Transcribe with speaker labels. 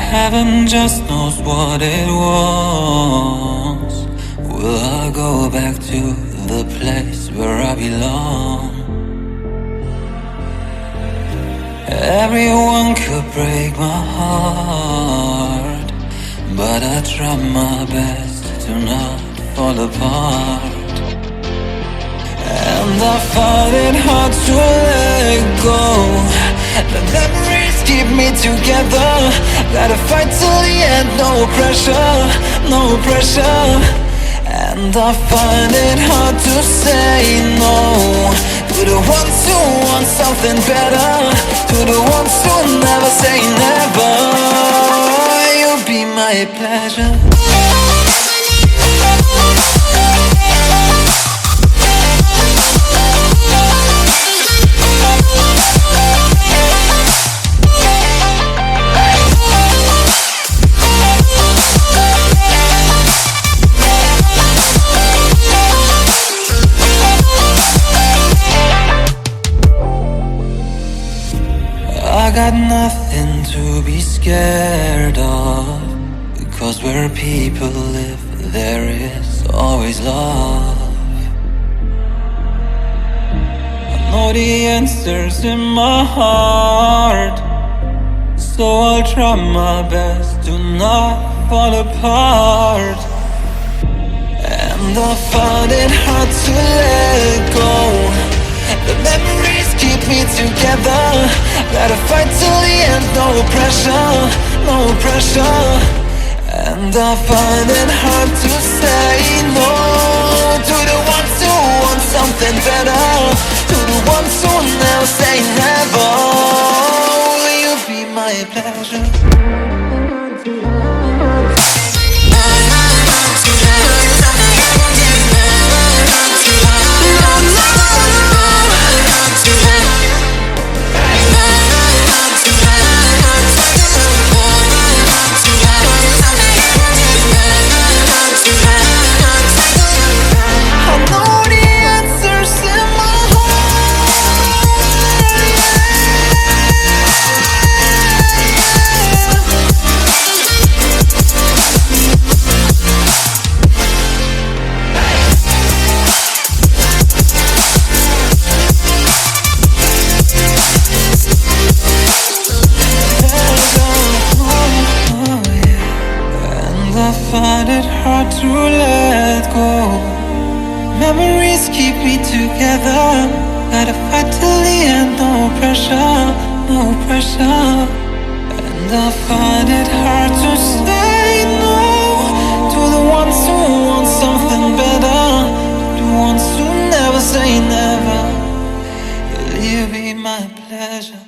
Speaker 1: Heaven just knows what it was. Will I go back to the place where I belong? Everyone could break my heart, but I try my best to not fall apart. And I find it hard to let go. The memories keep me together. Gotta fight till the end, no pressure, no pressure. And I find it hard to say no to the ones who want something better, to the ones who never say never. You'll be my pleasure. I got nothing to be scared of, because where people live, there is always love. I know the answers in my heart, so I'll try my best to not fall apart. And I find it hard to let go. The memories keep me together. Gotta fight till the end, no pressure, no pressure. And I find it hard to say no to the ones who want something better, to the ones who never say never. Will you be my pleasure? I find it hard to let go. Memories keep me together. Gotta fight till the end, no pressure, no pressure. And I find it hard to say no to the ones who want something better, to the ones who never say never. Will you be my pleasure?